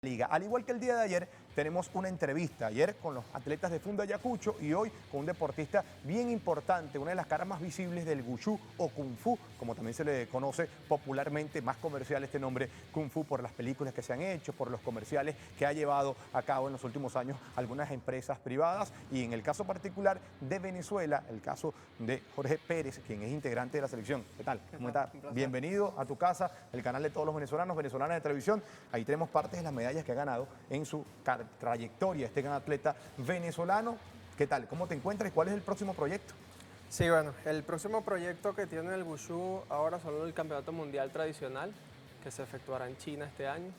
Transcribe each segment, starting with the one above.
Liga. Al igual que el día de ayer, tenemos una entrevista. Ayer con los atletas de Funda Ayacucho y hoy con un deportista bien importante, una de las caras más visibles del Wushu o Kung Fu, como también se le conoce popularmente, más comercial este nombre, Kung Fu, por las películas que se han hecho, por los comerciales que ha llevado a cabo en los últimos años algunas empresas privadas y en el caso particular de Venezuela, el caso de Jorge Pérez, quien es integrante de la selección. ¿Qué tal? ¿Cómo está? Bienvenido a tu casa, el canal de todos los venezolanos, venezolanas de televisión. Ahí tenemos partes de las medallas que ha ganado en su trayectoria este gran atleta venezolano. ¿Qué tal? ¿Cómo te encuentras y cuál es el próximo proyecto? Sí, bueno, el próximo proyecto que tiene el Wushu ahora son el Campeonato Mundial Tradicional, que se efectuará en China este año.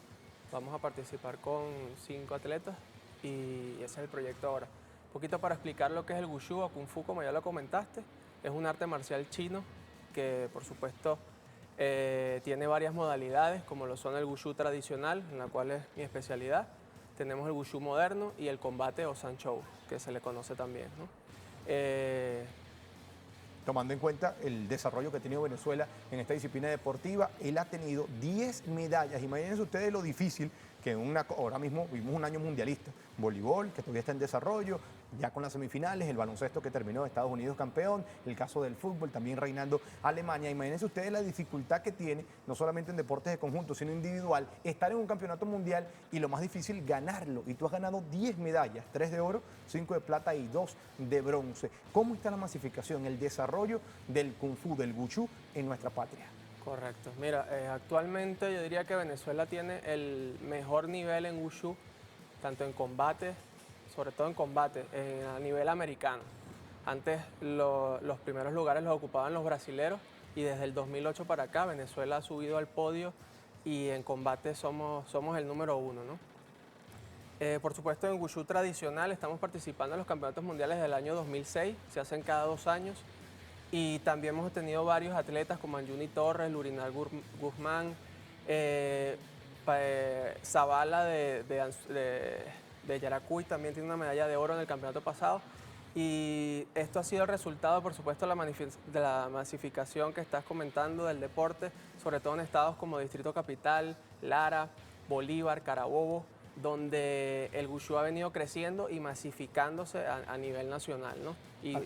Vamos a participar con 5 atletas y ese es el proyecto ahora. Un poquito para explicar lo que es el Wushu o Kung Fu, como ya lo comentaste, es un arte marcial chino que, por supuesto, tiene varias modalidades, como lo son el Wushu tradicional, en la cual es mi especialidad. Tenemos el Wushu moderno y el combate o Sanshou, que se le conoce también, ¿no? Tomando en cuenta el desarrollo que ha tenido Venezuela en esta disciplina deportiva, él ha tenido 10 medallas. Imagínense ustedes lo difícil que ahora mismo vivimos un año mundialista. Voleibol, que todavía está en desarrollo, ya con las semifinales, el baloncesto que terminó de Estados Unidos campeón, el caso del fútbol también reinando Alemania. Imagínense ustedes la dificultad que tiene, no solamente en deportes de conjunto, sino individual, estar en un campeonato mundial y lo más difícil, ganarlo. Y tú has ganado 10 medallas, 3 de oro, 5 de plata y 2 de bronce. ¿Cómo está la masificación, el desarrollo del Kung Fu, del Wushu en nuestra patria? Correcto. Mira, actualmente yo diría que Venezuela tiene el mejor nivel en Wushu, tanto en combate, sobre todo en combate, a nivel americano. Antes los primeros lugares los ocupaban los brasileros y desde el 2008 para acá Venezuela ha subido al podio y en combate somos el número 1, ¿no? Por supuesto, en Wushu tradicional estamos participando en los campeonatos mundiales del año 2006, se hacen cada 2 años. Y también hemos tenido varios atletas como Anjuni Torres, Lurinal Guzmán, Zavala de Yaracuy también tiene una medalla de oro en el campeonato pasado. Y esto ha sido el resultado, por supuesto, de la masificación que estás comentando del deporte, sobre todo en estados como Distrito Capital, Lara, Bolívar, Carabobo, donde el Wushu ha venido creciendo y masificándose a nivel nacional, ¿no? Y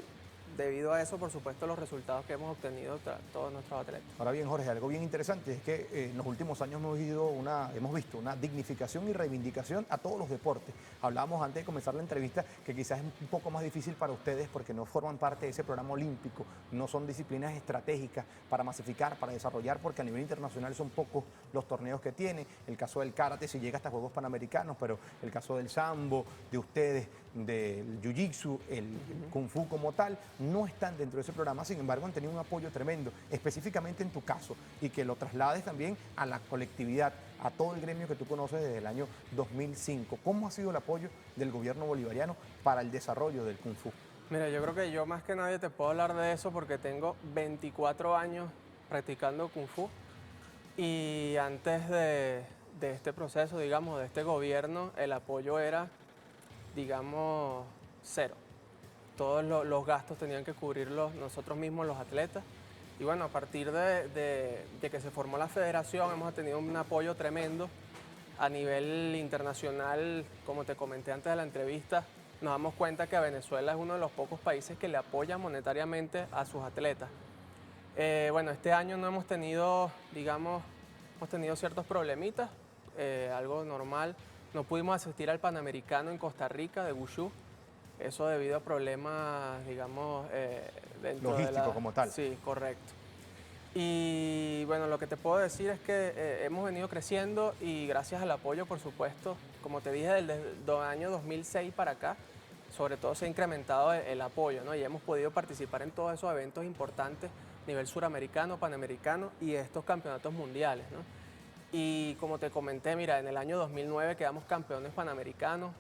debido a eso, por supuesto, los resultados que hemos obtenido todos nuestros atletas. Ahora bien, Jorge, algo bien interesante es que en los últimos años hemos visto una dignificación y reivindicación a todos los deportes. Hablábamos antes de comenzar la entrevista que quizás es un poco más difícil para ustedes porque no forman parte de ese programa olímpico, no son disciplinas estratégicas para masificar, para desarrollar, porque a nivel internacional son pocos los torneos que tiene. El caso del karate si llega hasta Juegos Panamericanos, pero el caso del sambo, de ustedes, del jiu-jitsu, el kung fu como tal, no están dentro de ese programa, sin embargo han tenido un apoyo tremendo, específicamente en tu caso, y que lo traslades también a la colectividad, a todo el gremio que tú conoces desde el año 2005. ¿Cómo ha sido el apoyo del gobierno bolivariano para el desarrollo del Kung Fu? Mira, yo creo que yo más que nadie te puedo hablar de eso porque tengo 24 años practicando Kung Fu y antes de este proceso, digamos, de este gobierno, el apoyo era, digamos, cero. Todos los gastos tenían que cubrirlos nosotros mismos, los atletas. Y bueno, a partir de que se formó la federación, hemos tenido un apoyo tremendo. A nivel internacional, como te comenté antes de la entrevista, nos damos cuenta que Venezuela es uno de los pocos países que le apoya monetariamente a sus atletas. Bueno, este año no hemos tenido, digamos, hemos tenido ciertos problemitas, algo normal. No pudimos asistir al Panamericano en Costa Rica de Wushu. Eso debido a problemas, digamos, dentro Logístico como tal. Sí, correcto. Y bueno, lo que te puedo decir es que hemos venido creciendo y gracias al apoyo, por supuesto, como te dije, desde el año 2006 para acá, sobre todo se ha incrementado el apoyo, ¿no? Y hemos podido participar en todos esos eventos importantes a nivel suramericano, panamericano y estos campeonatos mundiales, ¿no? Y como te comenté, mira, en el año 2009 quedamos campeones panamericanos,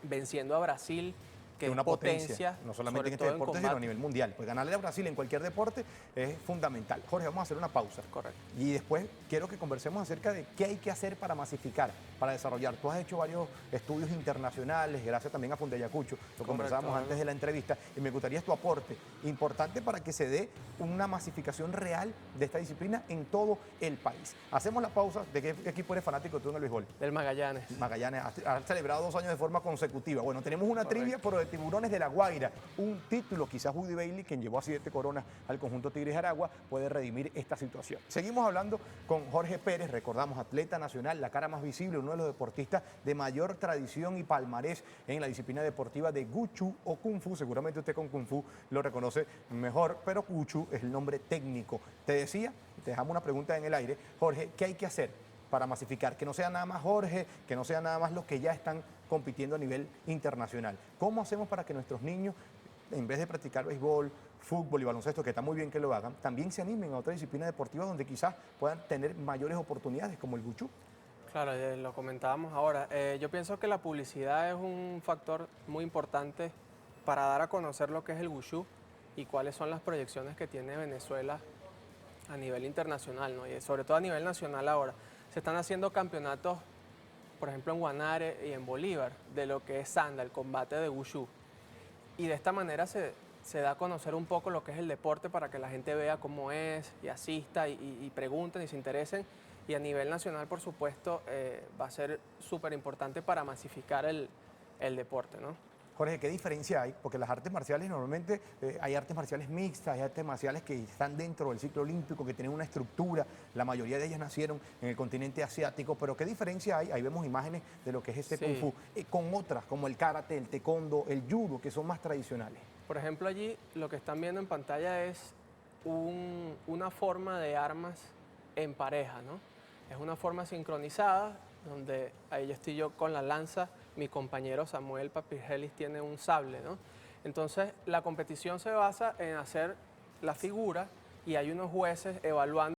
venciendo a Brasil que es una potencia, potencia, no solamente sobre en este todo en deporte, sino a combate. nivel mundial. Pues ganarle a Brasil en cualquier deporte es fundamental. Jorge, vamos a hacer una pausa. Correcto. Y después quiero que conversemos acerca de qué hay que hacer para masificar, para desarrollar. Tú has hecho varios estudios internacionales, gracias también a Fundayacucho, lo conversábamos antes de la entrevista, y me gustaría tu aporte, importante para que se dé una masificación real de esta disciplina en todo el país. Hacemos la pausa. ¿De qué equipo eres fanático tú en el béisbol? Del Magallanes. Magallanes ha celebrado 2 años de forma consecutiva. Bueno, tenemos una Correcto. trivia, pero de Tiburones de la Guaira. Un título, quizás Woody Bailey, quien llevó a 7 coronas al conjunto Tigres Aragua, puede redimir esta situación. Seguimos hablando con Jorge Pérez, recordamos, atleta nacional, la cara más visible, uno de los deportistas de mayor tradición y palmarés en la disciplina deportiva de Wushu o Kung Fu. Seguramente usted con Kung Fu lo reconoce mejor, pero Wushu es el nombre técnico. Te decía, te dejamos una pregunta en el aire. Jorge, ¿qué hay que hacer para masificar? Que no sea nada más Jorge, que no sea nada más los que ya están compitiendo a nivel internacional. ¿Cómo hacemos para que nuestros niños, en vez de practicar béisbol, fútbol y baloncesto, que está muy bien que lo hagan, también se animen a otra disciplina deportiva donde quizás puedan tener mayores oportunidades, como el Wushu? Claro, lo comentábamos ahora. Yo pienso que la publicidad es un factor muy importante para dar a conocer lo que es el Wushu y cuáles son las proyecciones que tiene Venezuela a nivel internacional, ¿no? Y sobre todo a nivel nacional ahora. Se están haciendo campeonatos, por ejemplo, en Guanare y en Bolívar, de lo que es Sanda, el combate de Wushu. Y de esta manera se da a conocer un poco lo que es el deporte para que la gente vea cómo es y asista y pregunten y se interesen. Y a nivel nacional, por supuesto, va a ser súper importante para masificar el deporte, ¿no? Jorge, ¿qué diferencia hay? Porque las artes marciales normalmente hay artes marciales mixtas, hay artes marciales que están dentro del ciclo olímpico, que tienen una estructura, la mayoría de ellas nacieron en el continente asiático, pero ¿qué diferencia hay? Ahí vemos imágenes de lo que es este Kung Fu, con otras como el karate, el taekwondo, el judo, que son más tradicionales. Por ejemplo, allí lo que están viendo en pantalla es una forma de armas en pareja, ¿no? Es una forma sincronizada, donde ahí estoy yo con la lanza, mi compañero Samuel Papirgelis tiene un sable, ¿no? Entonces, la competición se basa en hacer la figura y hay unos jueces evaluando